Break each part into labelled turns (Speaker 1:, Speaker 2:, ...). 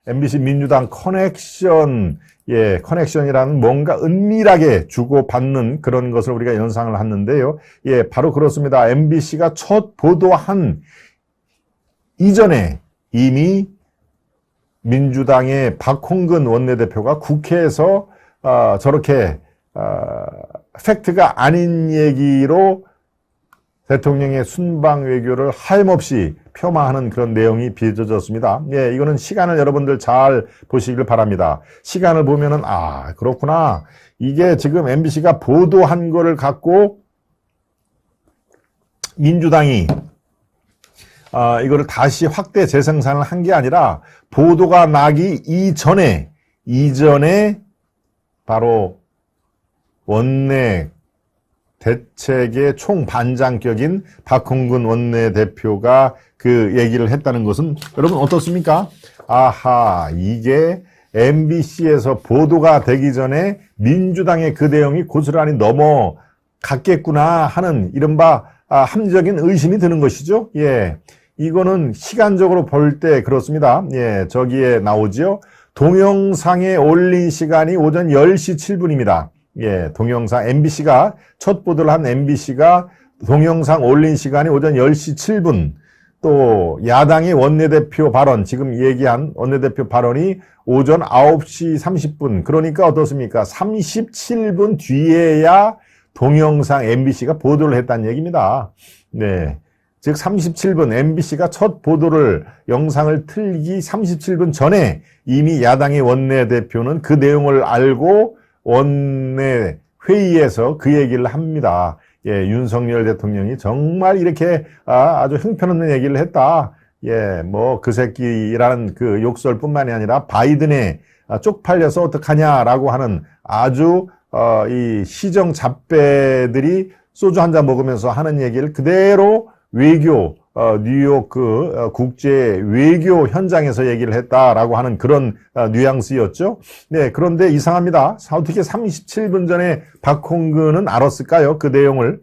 Speaker 1: MBC 민주당 커넥션, 예, 커넥션이라는 뭔가 은밀하게 주고받는 그런 것을 우리가 연상을 했는데요. 예, 바로 그렇습니다. MBC가 첫 보도한 이전에 이미 민주당의 박홍근 원내대표가 국회에서 저렇게 팩트가 아닌 얘기로 대통령의 순방 외교를 하염없이 폄하하는 그런 내용이 빚어졌습니다. 예, 이거는 시간을 여러분들 잘 보시길 바랍니다. 시간을 보면은 그렇구나. 이게 지금 MBC가 보도한 거를 갖고 민주당이 이거를 다시 확대 재생산을 한 게 아니라 보도가 나기 이전에 바로 원내 대책의 총반장격인 박홍근 원내대표가 그 얘기를 했다는 것은 여러분 어떻습니까? 이게 MBC에서 보도가 되기 전에 민주당의 그 내용이 고스란히 넘어갔겠구나 하는 이른바 합리적인 의심이 드는 것이죠. 예. 이거는 시간적으로 볼 때 그렇습니다. 예, 저기에 나오죠. 동영상에 올린 시간이 오전 10시 7분입니다. 예, 동영상 MBC가 첫 보도를 한 MBC가 동영상 올린 시간이 오전 10시 7분. 또 야당의 원내대표 발언, 지금 얘기한 원내대표 발언이 오전 9시 30분. 그러니까 어떻습니까? 37분 뒤에야 동영상 MBC가 보도를 했다는 얘기입니다. 네. 즉 37분 MBC가 첫 보도를 영상을 틀기 37분 전에 이미 야당의 원내대표는 그 내용을 알고 원내 회의에서 그 얘기를 합니다. 예, 윤석열 대통령이 정말 이렇게 아주 형편없는 얘기를 했다. 예, 뭐 그 새끼라는 그 욕설뿐만이 아니라 바이든에 쪽팔려서 어떡하냐라고 하는 아주 이 시정 잡배들이 소주 한 잔 먹으면서 하는 얘기를 그대로 외교, 뉴욕 국제 외교 현장에서 얘기를 했다라고 하는 그런 뉘앙스였죠. 네, 그런데 이상합니다. 어떻게 37분 전에 박홍근은 알았을까요? 그 내용을.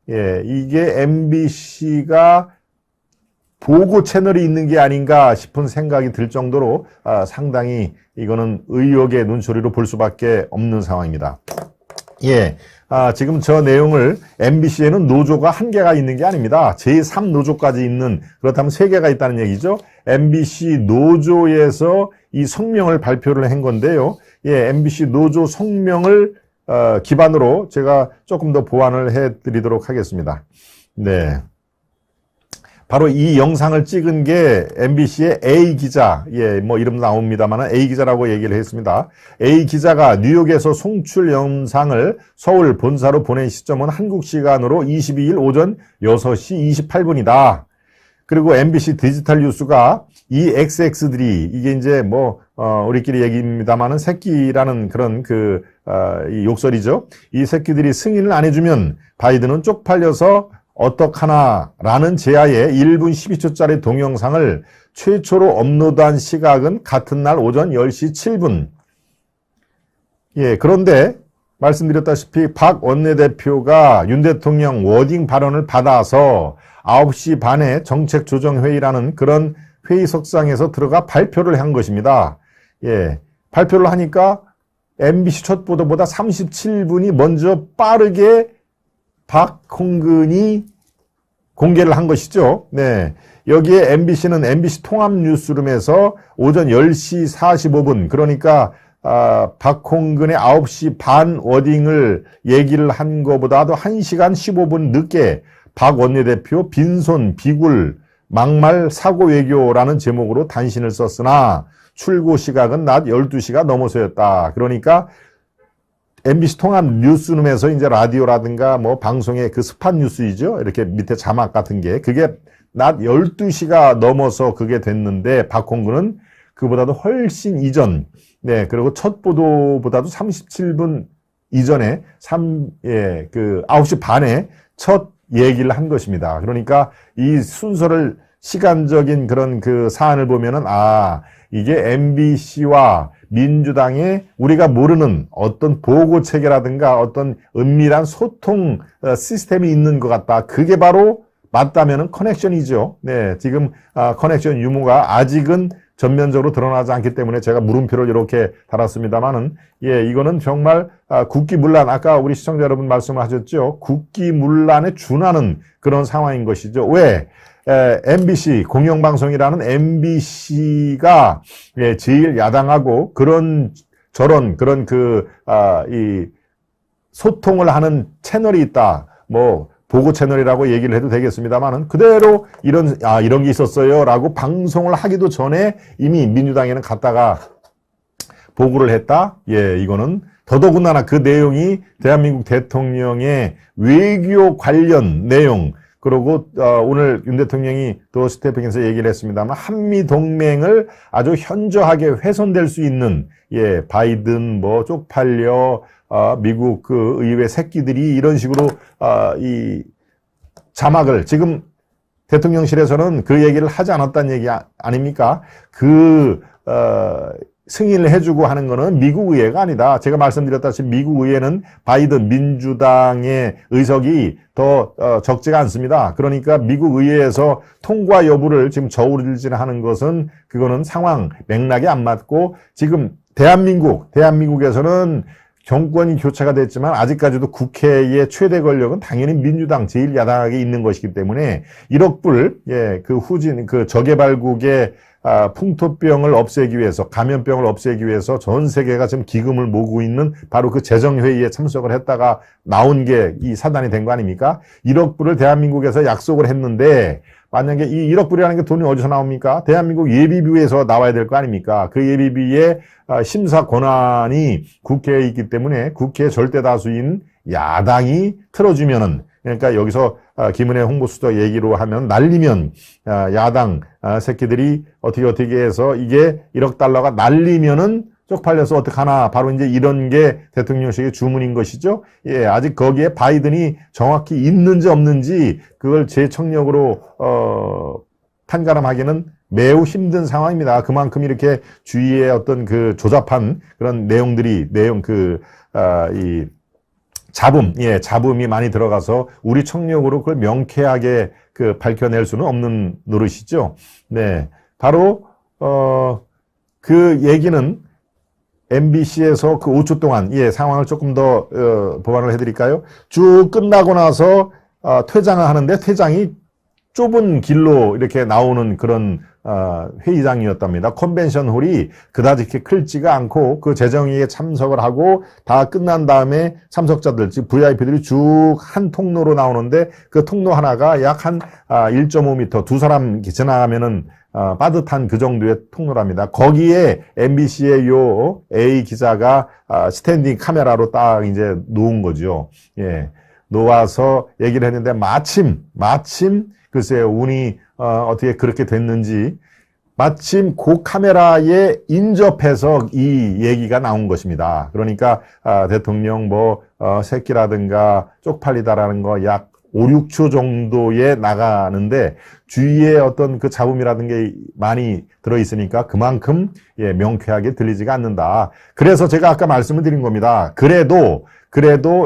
Speaker 1: 예, 이게 MBC가 보고 채널이 있는 게 아닌가 싶은 생각이 들 정도로 상당히 이거는 의혹의 눈초리로 볼 수밖에 없는 상황입니다. 예. 지금 저 내용을 MBC에는 노조가 한 개가 있는 게 아닙니다. 제3노조까지 있는, 그렇다면 3개가 있다는 얘기죠. MBC 노조에서 이 성명을 발표를 한 건데요. 예, MBC 노조 성명을 기반으로 제가 조금 더 보완을 해 드리도록 하겠습니다. 네. 바로 이 영상을 찍은 게 MBC의 A 기자, 예, 뭐 이름 나옵니다만 A 기자라고 얘기를 했습니다. A 기자가 뉴욕에서 송출 영상을 서울 본사로 보낸 시점은 한국 시간으로 22일 오전 6시 28분이다. 그리고 MBC 디지털 뉴스가 이 XX들이 이게 이제 뭐 우리끼리 얘기입니다만은 새끼라는 그런 이 욕설이죠. 이 새끼들이 승인을 안 해주면 바이든은 쪽팔려서 어떡하나라는 제하에 1분 12초짜리 동영상을 최초로 업로드한 시각은 같은 날 오전 10시 7분. 예, 그런데 말씀드렸다시피 박 원내대표가 윤 대통령 워딩 발언을 받아서 9시 반에 정책조정회의라는 그런 회의석상에서 들어가 발표를 한 것입니다. 예, 발표를 하니까 MBC 첫 보도보다 37분이 먼저 빠르게 박홍근이 공개를 한 것이죠. 네. 여기에 MBC는 MBC 통합뉴스룸에서 오전 10시 45분, 그러니까 박홍근의 9시 반 워딩을 얘기를 한 것보다도 1시간 15분 늦게 박 원내대표 빈손, 비굴, 막말, 사고 외교라는 제목으로 단신을 썼으나 출고 시각은 낮 12시가 넘어서였다. 그러니까 MBC 통합 뉴스룸에서 이제 라디오라든가 뭐 방송의 그 스팟 뉴스이죠. 이렇게 밑에 자막 같은 게 그게 낮 12시가 넘어서 그게 됐는데 박홍근은 그보다도 훨씬 이전, 네, 그리고 첫 보도보다도 37분 이전에 9시 반에 첫 얘기를 한 것입니다. 그러니까 이 순서를 시간적인 그런 그 사안을 보면은 이게 MBC와 민주당의 우리가 모르는 어떤 보고 체계라든가 어떤 은밀한 소통 시스템이 있는 것 같다. 그게 바로 맞다면은 커넥션이죠. 네, 지금 커넥션 유무가 아직은 전면적으로 드러나지 않기 때문에 제가 물음표를 이렇게 달았습니다만은, 예, 이거는 정말 국기문란, 아까 우리 시청자 여러분 말씀을 하셨죠. 국기문란에 준하는 그런 상황인 것이죠. 왜? MBC, 공영방송이라는 MBC가 예, 제일 야당하고 저런 이 소통을 하는 채널이 있다. 뭐 보고 채널이라고 얘기를 해도 되겠습니다만은 그대로 이런 게 있었어요라고 방송을 하기도 전에 이미 민주당에는 갔다가 보고를 했다. 예, 이거는 더더군다나 그 내용이 대한민국 대통령의 외교 관련 내용, 그리고 오늘 윤 대통령이 또 스태핑에서 얘기를 했습니다만 한미 동맹을 아주 현저하게 훼손될 수 있는, 예, 바이든 뭐 쪽팔려 미국 그 의회 새끼들이 이런 식으로 이 자막을, 지금 대통령실에서는 그 얘기를 하지 않았다는 얘기 아닙니까? 승인을 해주고 하는 거는 미국 의회가 아니다. 제가 말씀드렸다시피 미국 의회는 바이든 민주당의 의석이 더 적지가 않습니다. 그러니까 미국 의회에서 통과 여부를 지금 저울질하는 것은 그거는 상황 맥락이 안 맞고, 지금 대한민국에서는 정권이 교체가 됐지만 아직까지도 국회의 최대 권력은 당연히 민주당 제일 야당하게 있는 것이기 때문에 1억 불, 예, 그 저개발국의 풍토병을 없애기 위해서, 감염병을 없애기 위해서 전 세계가 지금 기금을 모으고 있는 바로 그 재정회의에 참석을 했다가 나온 게 이 사단이 된 거 아닙니까? 1억 불을 대한민국에서 약속을 했는데, 만약에 이 1억 불이라는 게 돈이 어디서 나옵니까? 대한민국 예비비에서 나와야 될 거 아닙니까? 그 예비비의 심사 권한이 국회에 있기 때문에 국회 절대 다수인 야당이 틀어주면은, 그러니까 여기서 김은혜 홍보수석 얘기로 하면 날리면 야당 새끼들이 어떻게 해서 이게 1억 달러가 날리면은 쪽팔려서 어떡하나, 바로 이제 이런 게 대통령실의 주문인 것이죠. 예, 아직 거기에 바이든이 정확히 있는지 없는지 그걸 제 청력으로 판가름하기는 매우 힘든 상황입니다. 그만큼 이렇게 주위에 어떤 그 조잡한 그런 잡음이 많이 들어가서 우리 청력으로 그걸 명쾌하게 밝혀낼 수는 없는 노릇이죠. 네. 바로, 그 얘기는 MBC에서 그 5초 동안, 예, 상황을 조금 더, 보완을 해드릴까요? 쭉 끝나고 나서, 퇴장을 하는데 퇴장이 좁은 길로 이렇게 나오는 그런 회의장이었답니다. 컨벤션 홀이 그다지 이렇게 클지가 않고 그 재정회의에 참석을 하고 다 끝난 다음에 참석자들, 즉 VIP들이 쭉 한 통로로 나오는데 그 통로 하나가 약 한 1.5m, 두 사람 지나가면은 빠듯한 그 정도의 통로랍니다. 거기에 MBC의 요 A 기자가 스탠딩 카메라로 딱 이제 놓은 거죠. 예. 놓아서 얘기를 했는데 마침 글쎄요, 운이 어떻게 그렇게 됐는지 마침 그 카메라에 인접해서 이 얘기가 나온 것입니다. 그러니까 대통령 새끼라든가 쪽팔리다라는 거 약 5, 6초 정도에 나가는데 주위에 어떤 그 잡음이라든 게 많이 들어있으니까 그만큼, 예, 명쾌하게 들리지가 않는다. 그래서 제가 아까 말씀을 드린 겁니다. 그래도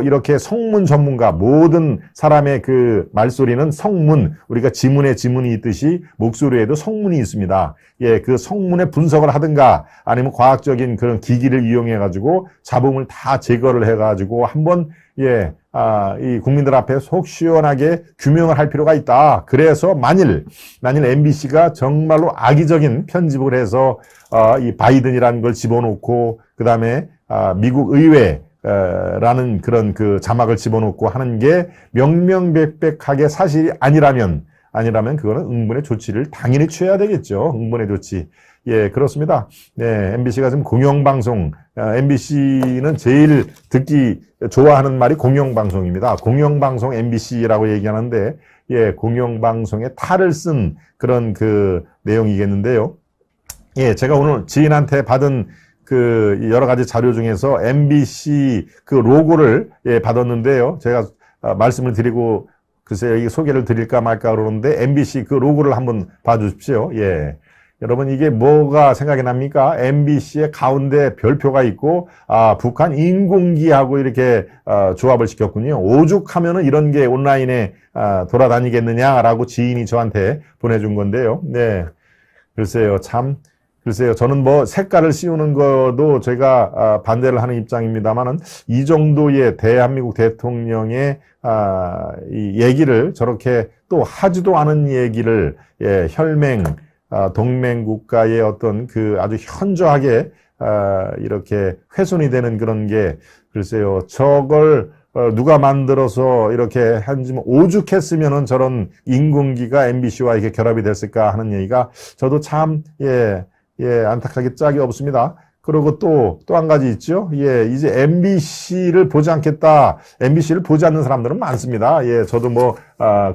Speaker 1: 이렇게 성문 전문가, 모든 사람의 그 말소리는 성문, 우리가 지문에 지문이 있듯이 목소리에도 성문이 있습니다. 예, 그 성문의 분석을 하든가 아니면 과학적인 그런 기기를 이용해가지고 잡음을 다 제거를 해가지고 한번, 예, 이 국민들 앞에 속 시원하게 규명을 할 필요가 있다. 그래서 만일 MBC가 정말로 악의적인 편집을 해서 이 바이든이라는 걸 집어넣고 그 다음에 미국 의회 라는 그런 그 자막을 집어넣고 하는 게 명명백백하게 사실이 아니라면 그거는 응분의 조치를 당연히 취해야 되겠죠. 응분의 조치. 예, 그렇습니다. 네, MBC가 지금 공영방송, MBC는 제일 듣기 좋아하는 말이 공영방송입니다. 공영방송 MBC라고 얘기하는데, 예, 공영방송에 탈을 쓴 그런 그 내용이겠는데요. 예, 제가 오늘 지인한테 받은 그 여러 가지 자료 중에서 MBC 그 로고를, 예, 받았는데요. 제가 말씀을 드리고 글쎄요, 이 소개를 드릴까 말까 그러는데 MBC 그 로고를 한번 봐주십시오. 예. 여러분 이게 뭐가 생각이 납니까? MBC의 가운데 별표가 있고 북한 인공기하고 이렇게 조합을 시켰군요. 오죽하면은 이런 게 온라인에 돌아다니겠느냐라고 지인이 저한테 보내준 건데요. 네. 글쎄요, 참 글쎄요, 저는 뭐 색깔을 씌우는 것도 제가 반대를 하는 입장입니다만은 이 정도의 대한민국 대통령의 이 얘기를 저렇게 또 하지도 않은 얘기를 혈맹 동맹 국가의 어떤 그 아주 현저하게 이렇게 훼손이 되는 그런 게 글쎄요, 저걸 누가 만들어서 이렇게 한지 오죽했으면은 저런 인공기가 MBC와 이렇게 결합이 됐을까 하는 얘기가 저도 참 안타깝게 짝이 없습니다. 그리고 또 한 가지 있죠. 이제 MBC를 보지 않겠다. MBC를 보지 않는 사람들은 많습니다. 저도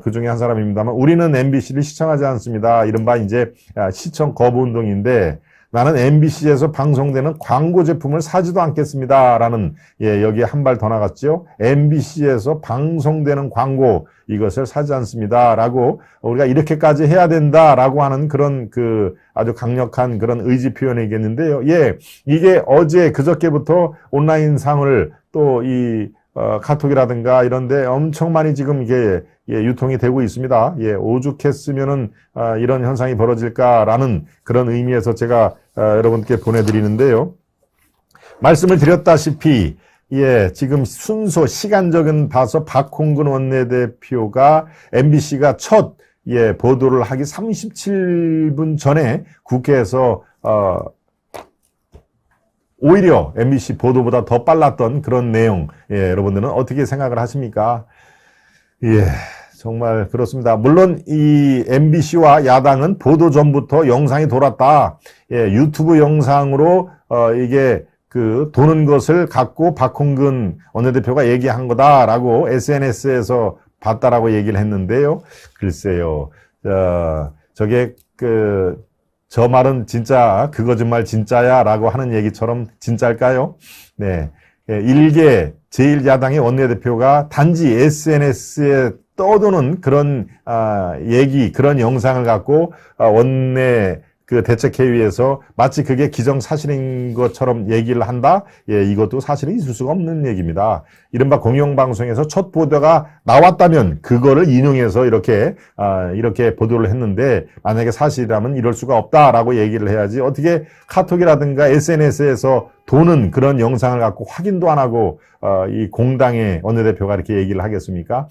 Speaker 1: 그 중에 한 사람입니다만, 우리는 MBC를 시청하지 않습니다. 이른바 이제 시청 거부 운동인데, 나는 MBC에서 방송되는 광고 제품을 사지도 않겠습니다. 라는, 여기에 한 발 더 나갔죠. MBC에서 방송되는 광고, 이것을 사지 않습니다. 라고, 우리가 이렇게까지 해야 된다. 라고 하는 그런 아주 강력한 그런 의지 표현이겠는데요. 이게 어제, 그저께부터 온라인상을 또 카톡이라든가 이런데 엄청 많이 지금 이게 유통이 되고 있습니다. 오죽했으면은 이런 현상이 벌어질까라는 그런 의미에서 제가 여러분께 보내드리는데요. 말씀을 드렸다시피 지금 순서 시간적인 봐서 박홍근 원내대표가 MBC가 첫 보도를 하기 37분 전에 국회에서 오히려 MBC 보도보다 더 빨랐던 그런 내용, 여러분들은 어떻게 생각을 하십니까? 정말 그렇습니다. 물론 이 MBC와 야당은 보도 전부터 영상이 돌았다. 유튜브 영상으로 이게 도는 것을 갖고 박홍근 원내대표가 얘기한 거다라고 SNS에서 봤다라고 얘기를 했는데요. 글쎄요, 저게 저 말은 진짜 그 거짓말 진짜야 라고 하는 얘기처럼 진짜일까요? 일개 제1야당의 원내대표가 단지 SNS에 떠도는 그런 얘기, 그런 영상을 갖고 원내 대책회의에서 마치 그게 기정사실인 것처럼 얘기를 한다? 이것도 사실은 있을 수가 없는 얘기입니다. 이른바 공영방송에서 첫 보도가 나왔다면 그거를 인용해서 이렇게 보도를 했는데, 만약에 사실이라면 이럴 수가 없다라고 얘기를 해야지, 어떻게 카톡이라든가 SNS에서 도는 그런 영상을 갖고 확인도 안 하고 이 공당의 원내대표가 이렇게 얘기를 하겠습니까?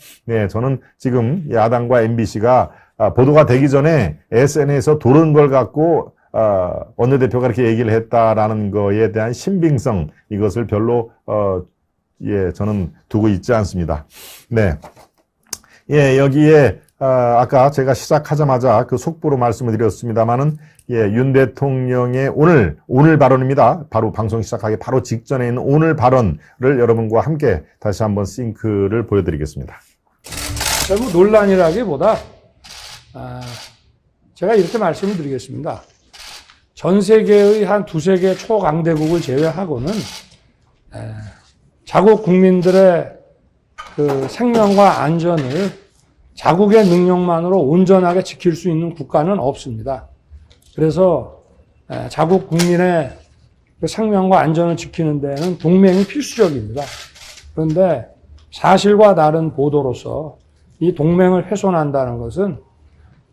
Speaker 1: 저는 지금 야당과 MBC가 보도가 되기 전에 SNS에서 도는 걸 갖고 원내대표가 이렇게 얘기를 했다라는 거에 대한 신빙성, 이것을 별로 저는 두고 있지 않습니다. 여기에 아까 제가 시작하자마자 그 속보로 말씀을 드렸습니다만은 윤 대통령의 오늘 발언입니다. 바로 방송 시작하기 바로 직전에 있는 오늘 발언을 여러분과 함께 다시 한번 싱크를 보여드리겠습니다.
Speaker 2: 결국 논란이라기보다 제가 이렇게 말씀을 드리겠습니다. 전 세계의 한 두세 개 초강대국을 제외하고는 자국 국민들의 그 생명과 안전을 자국의 능력만으로 온전하게 지킬 수 있는 국가는 없습니다. 그래서 자국 국민의 그 생명과 안전을 지키는 데는 동맹이 필수적입니다. 그런데 사실과 다른 보도로서 이 동맹을 훼손한다는 것은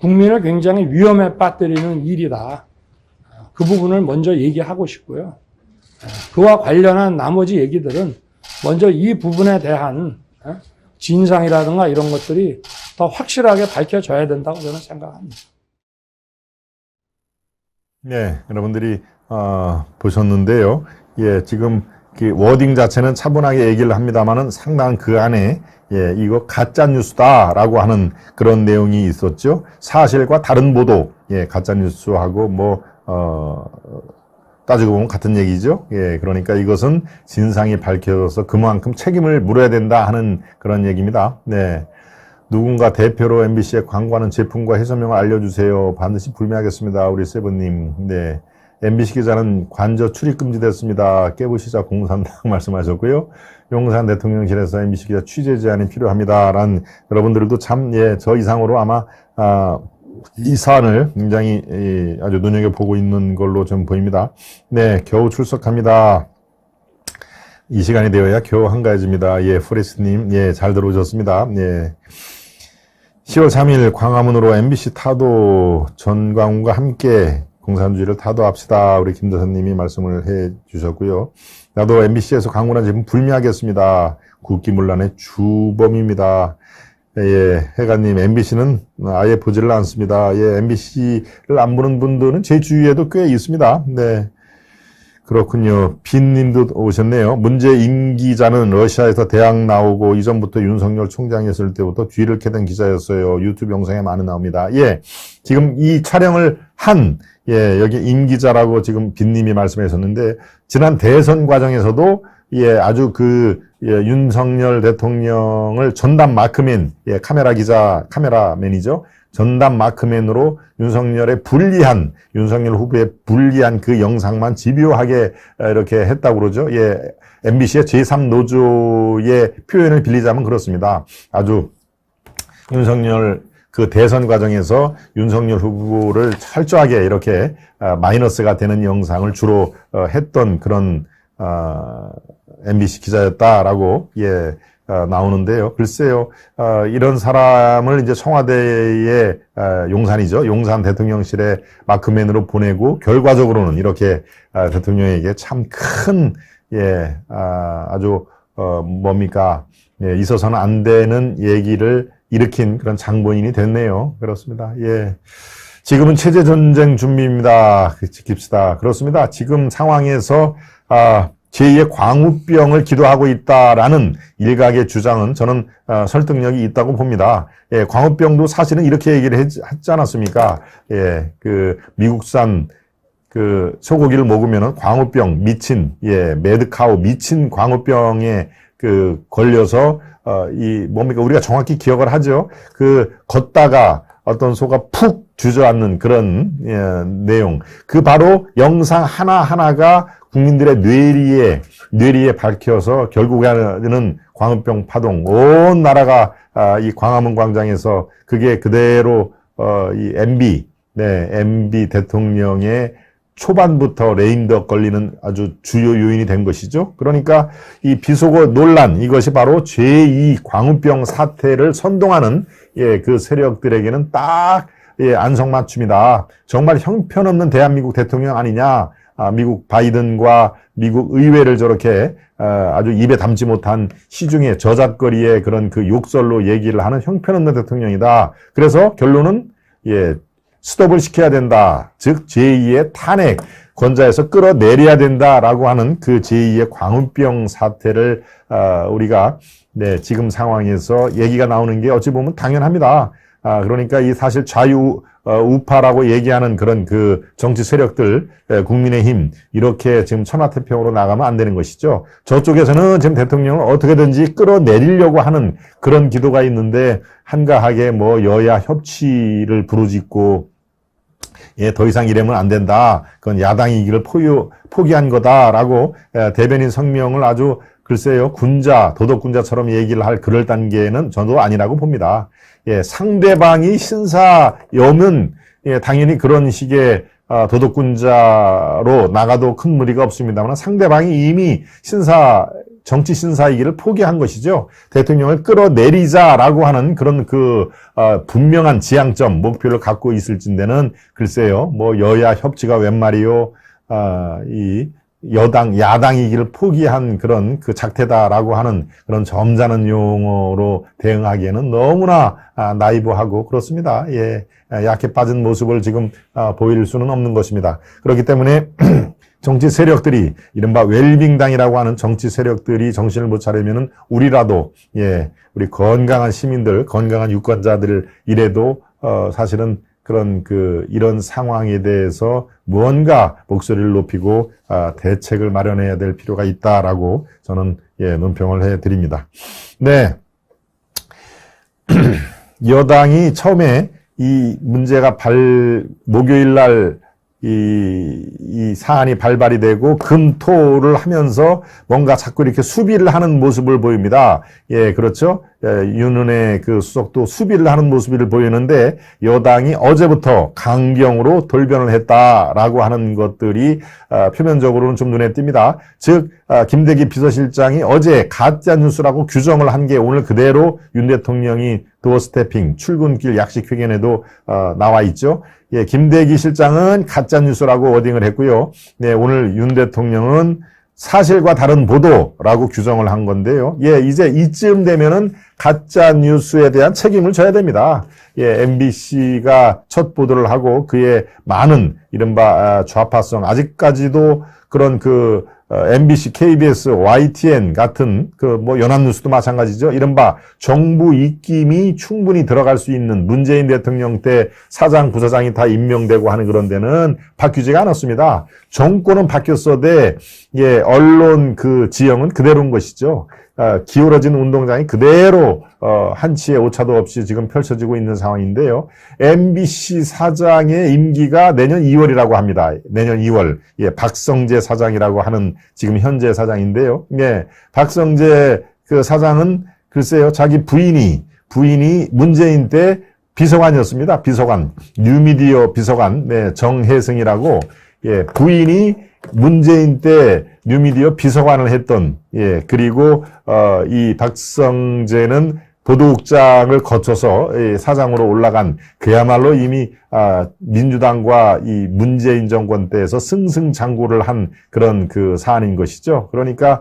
Speaker 2: 국민을 굉장히 위험에 빠뜨리는 일이다. 그 부분을 먼저 얘기하고 싶고요. 그와 관련한 나머지 얘기들은 먼저 이 부분에 대한 진상이라든가 이런 것들이 더 확실하게 밝혀져야 된다고 저는 생각합니다.
Speaker 1: 여러분들이 보셨는데요. 지금 그 워딩 자체는 차분하게 얘기를 합니다만은 상당한 그 안에 이거 가짜 뉴스다라고 하는 그런 내용이 있었죠. 사실과 다른 보도, 가짜 뉴스하고 따지고 보면 같은 얘기죠. 그러니까 이것은 진상이 밝혀져서 그만큼 책임을 물어야 된다 하는 그런 얘기입니다. 누군가 대표로 MBC에 광고하는 제품과 해설명을 알려주세요. 반드시 불매하겠습니다. 우리 세븐님. MBC 기자는 관저 출입 금지됐습니다. 깨부시자 공산당 말씀하셨고요. 용산 대통령실에서 MBC 기자 취재 제한이 필요합니다. 라는 여러분들도 참, 저 이상으로 아마, 이 사안을 굉장히 아주 눈여겨보고 있는 걸로 좀 보입니다. 겨우 출석합니다. 이 시간이 되어야 겨우 한가해집니다. 포레스님, 잘 들어오셨습니다. 10월 3일 광화문으로 MBC 타도 전광훈과 함께 공산주의를 타도합시다. 우리 김대선님이 말씀을 해 주셨고요. 나도 MBC에서 광고나 제품 불매하겠습니다. 국기문란의 주범입니다. 예, 해가님, MBC는 아예 보지를 않습니다. 예, MBC를 안 보는 분들은 제 주위에도 꽤 있습니다. 네. 그렇군요. 빈님도 오셨네요. 문제 임기자는 러시아에서 대학 나오고 이전부터 윤석열 총장이었을 때부터 뒤를 캐던 기자였어요. 유튜브 영상에 많이 나옵니다. 예, 지금 이 촬영을 한 예, 여기 임기자라고 지금 빈님이 말씀하셨는데 지난 대선 과정에서도 예, 아주 예, 윤석열 대통령을 전담 마크맨, 예, 카메라맨이죠. 전담 마크맨으로 윤석열 후보의 불리한 그 영상만 집요하게 이렇게 했다고 그러죠. 예, MBC의 제3노조의 표현을 빌리자면 그렇습니다. 아주 윤석열 그 대선 과정에서 윤석열 후보를 철저하게 이렇게 마이너스가 되는 영상을 주로 했던 그런 MBC 기자였다라고 예 나오는데요. 글쎄요, 이런 사람을 이제 청와대의 용산이죠. 용산 대통령실에 마크맨으로 보내고 결과적으로는 이렇게 대통령에게 참 큰 예 아주 뭡니까 예, 있어서는 안 되는 얘기를 일으킨 그런 장본인이 됐네요. 그렇습니다. 예. 지금은 체제전쟁 준비입니다. 지킵시다. 그렇습니다. 지금 상황에서, 제2의 광우병을 기도하고 있다라는 일각의 주장은 저는, 설득력이 있다고 봅니다. 예, 광우병도 사실은 이렇게 얘기를 했지 않았습니까? 예, 미국산, 소고기를 먹으면은 광우병, 매드카우, 미친 광우병에 걸려서, 뭡니까? 우리가 정확히 기억을 하죠. 걷다가 어떤 소가 푹 주저앉는 그런, 예, 내용. 바로 영상 하나하나가 국민들의 뇌리에 밝혀서 결국에는 광우병 파동, 온 나라가, 이 광화문 광장에서 그게 그대로, 이 MB 대통령의 초반부터 레임덕 걸리는 아주 주요 요인이 된 것이죠. 그러니까 이 비속어 논란, 이것이 바로 제2 광우병 사태를 선동하는 예, 그 세력들에게는 딱 예, 안성맞춤이다. 정말 형편없는 대한민국 대통령 아니냐. 미국 바이든과 미국 의회를 저렇게 아주 입에 담지 못한 시중에 저잣거리의 그런 욕설로 얘기를 하는 형편없는 대통령이다. 그래서 결론은 예, 스톱을 시켜야 된다. 즉 제2의 탄핵 권좌에서 끌어내려야 된다라고 하는 그 제2의 광우병 사태를 우리가 네, 지금 상황에서 얘기가 나오는 게 어찌 보면 당연합니다. 그러니까 이 사실 우파라고 얘기하는 그런 정치 세력들, 국민의힘, 이렇게 지금 천하태평으로 나가면 안 되는 것이죠. 저쪽에서는 지금 대통령을 어떻게든지 끌어내리려고 하는 그런 기도가 있는데, 한가하게 여야 협치를 부르짖고, 예, 더 이상 이러면 안 된다. 그건 야당이기를 포기한 거다라고 대변인 성명을 아주 글쎄요, 도덕군자처럼 얘기를 할 그럴 단계는 저도 아니라고 봅니다. 예, 상대방이 신사여면, 예, 당연히 그런 식의, 도덕군자로 나가도 큰 무리가 없습니다만 상대방이 이미 정치 신사이기를 포기한 것이죠. 대통령을 끌어내리자라고 하는 그런 분명한 지향점, 목표를 갖고 있을진데는 글쎄요, 여야 협치가 웬 말이요, 야당이기를 포기한 그런 작태다라고 하는 그런 점잖은 용어로 대응하기에는 너무나 나이브하고 그렇습니다. 예, 약해 빠진 모습을 지금 보일 수는 없는 것입니다. 그렇기 때문에 정치 세력들이 이른바 웰빙당이라고 하는 정치 세력들이 정신을 못 차리면은 우리라도 예, 우리 건강한 시민들, 건강한 유권자들 이래도 사실은 이런 상황에 대해서 무언가 목소리를 높이고, 대책을 마련해야 될 필요가 있다라고 저는, 예, 논평을 해 드립니다. 네. 여당이 처음에 이 문제가 목요일 날 이 사안이 발발이 되고 금토를 하면서 뭔가 자꾸 이렇게 수비를 하는 모습을 보입니다. 예, 그렇죠. 윤은혜 그 수석도 수비를 하는 모습을 보이는데 여당이 어제부터 강경으로 돌변을 했다라고 하는 것들이 표면적으로는 좀 눈에 띕니다. 즉 김대기 비서실장이 어제 가짜 뉴스라고 규정을 한 게 오늘 그대로 윤 대통령이 도어 스태핑 출근길 약식 회견에도 나와 있죠. 예, 김대기 실장은 가짜 뉴스라고 워딩을 했고요. 네, 오늘 윤 대통령은 사실과 다른 보도라고 규정을 한 건데요. 예, 이제 이쯤 되면은 가짜 뉴스에 대한 책임을 져야 됩니다. 예, MBC가 첫 보도를 하고 그의 많은 이른바 좌파성, 아직까지도 그런 MBC, KBS, YTN 같은 연합뉴스도 마찬가지죠. 이른바 정부 입김이 충분히 들어갈 수 있는 문재인 대통령 때 사장, 부사장이 다 임명되고 하는 그런 데는 바뀌지가 않았습니다. 정권은 바뀌었어도 예, 언론 지형은 그대로인 것이죠. 기울어진 운동장이 그대로 한치의 오차도 없이 지금 펼쳐지고 있는 상황인데요. MBC 사장의 임기가 내년 2월이라고 합니다. 내년 2월. 예, 박성재 사장이라고 하는 지금 현재 사장인데요. 예, 박성재 사장은 글쎄요, 자기 부인이 문재인 때 비서관이었습니다. 비서관. 뉴미디어 비서관. 네, 정혜승이라고. 예, 부인이 문재인 때 뉴미디어 비서관을 했던, 예, 그리고, 이 박성재는 보도국장을 거쳐서 사장으로 올라간 그야말로 이미, 민주당과 이 문재인 정권 때에서 승승장구를 한 그런 사안인 것이죠. 그러니까,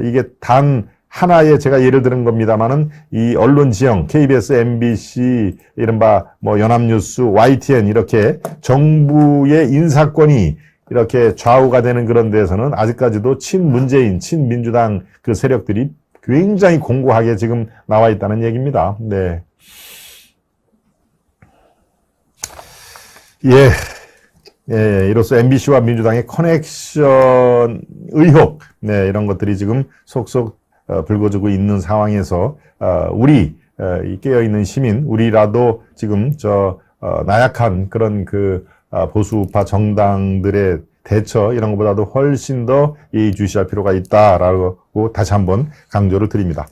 Speaker 1: 이게 단 하나의 제가 예를 드는 겁니다만은 이 언론 지형, KBS, MBC, 이른바 연합뉴스, YTN 이렇게 정부의 인사권이 이렇게 좌우가 되는 그런 데에서는 아직까지도 친문재인, 친민주당 세력들이 굉장히 공고하게 지금 나와 있다는 얘기입니다. 네. 예. 예, 이로써 MBC와 민주당의 커넥션 의혹, 네, 이런 것들이 지금 속속 불거지고 있는 상황에서, 우리, 깨어있는 시민, 우리라도 지금 나약한 그런 보수 우파 정당들의 대처 이런 것보다도 훨씬 더 예의주시할 필요가 있다라고 다시 한번 강조를 드립니다.